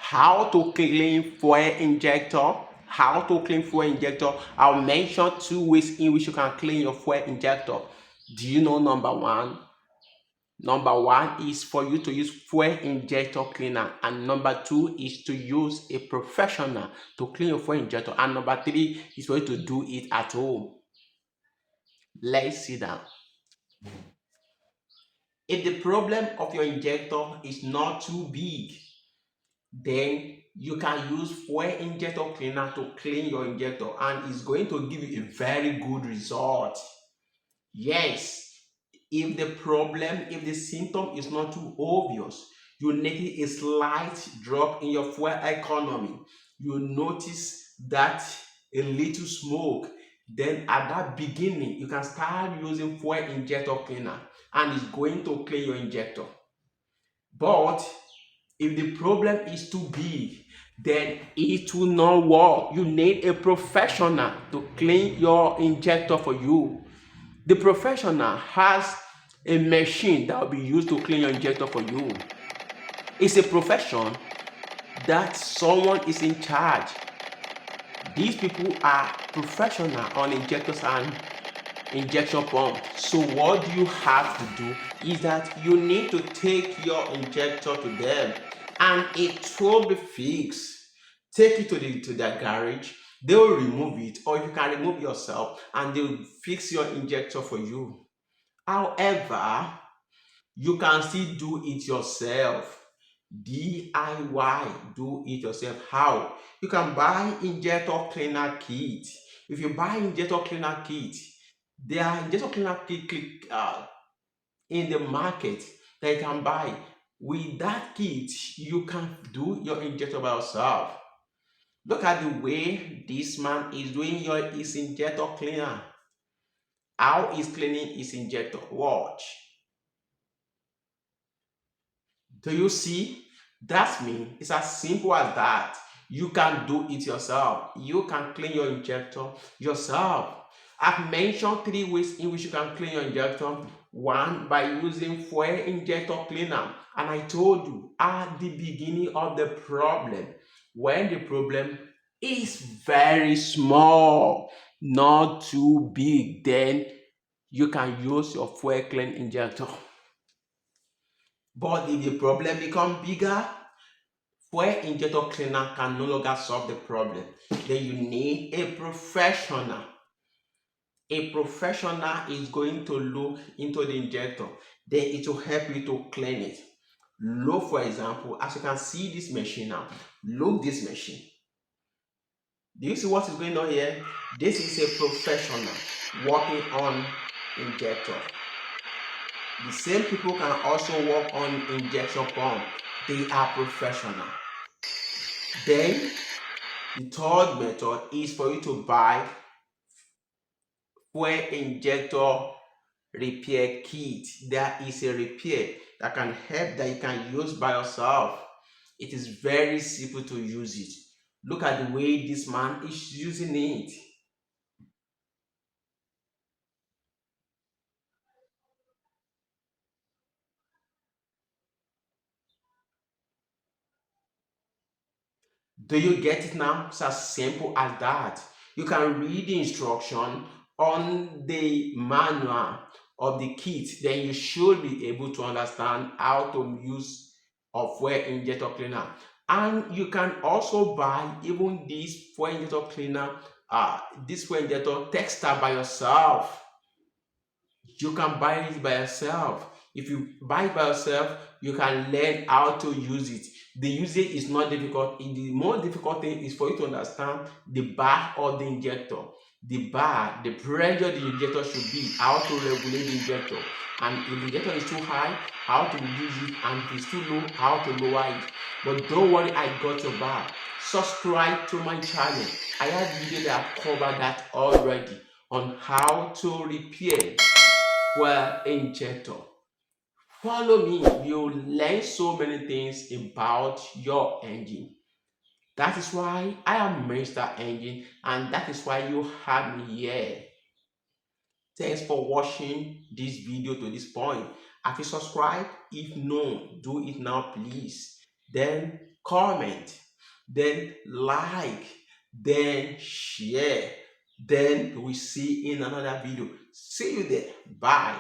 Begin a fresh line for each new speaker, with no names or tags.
how to clean fuel injector. How to clean fuel injector. I'll mention 2 ways in which you can clean your fuel injector. Do you know number one? Number one is for you to use fuel injector cleaner, and number two is to use a professional to clean your fuel injector, and number three is for you to do it at home. Let's sit down. If the problem of your injector is not too big, then you can use fuel injector cleaner to clean your injector, and it's going to give you a very good result. Yes, if the symptom is not too obvious, you notice a slight drop in your fuel economy, you notice that a little smoke, then at that beginning, you can start using fuel injector cleaner and it's going to clean your injector. But if the problem is too big, then it will not work. You need a professional to clean your injector for you. The professional has a machine that will be used to clean your injector for you. It's a profession that someone is in charge. These people are professional on injectors and injection pump. So what you have to do is that you need to take your injector to them and it will be fixed. Take it to their garage, they will remove it, or you can remove yourself and they will fix your injector for you. However, you can still do it yourself. DIY, do it yourself. How? You can buy injector cleaner kit. If you buy injector cleaner kit, there are injector cleaner kit in the market that you can buy. With that kit, you can do your injector by yourself. Look at the way this man is doing his injector cleaner. How is cleaning his injector? Watch. Do you see? That's me. It's as simple as that. You can do it yourself. You can clean your injector yourself. I've mentioned 3 ways in which you can clean your injector. One, by using fuel injector cleaner. And I told you at the beginning of the problem, when the problem is very small, not too big, then you can use your fuel clean injector. But if the problem becomes bigger, fuel injector cleaner can no longer solve the problem. Then you need a professional. A professional is going to look into the injector. Then it will help you to clean it. Look, for example, as you can see this machine now. Look this machine. Do you see what is going on here? This is a professional working on injector. The same people can also work on injection pump. They are professional. Then the third method is for you to buy fuel injector repair kit. There is a repair that can help that you can use by yourself. It is very simple to use it. Look at the way this man is using it. Do you get it now? It's as simple as that. You can read the instruction on the manual of the kit, then you should be able to understand how to use a fuel injector cleaner. And you can also buy even this fuel injector cleaner, this fuel injector texter by yourself. You can buy it by yourself. If you buy it by yourself, you can learn how to use it. The usage is not difficult. The more difficult thing is for you to understand the bar of the injector. The bar, the pressure the injector should be, how to regulate the injector. And if the injector is too high, how to reduce it, and if it's too low, how to lower it. But don't worry, I got your back. Subscribe to my channel. I have video that have covered that already on how to repair fuel injector. Follow me, you'll learn so many things about your engine. That is why I am Mr. Engine, and that is why you have me here. Thanks for watching this video to this point. Have you subscribed? If no, do it now please. Then comment, then like, then share. Then we see in another video. See you there. Bye.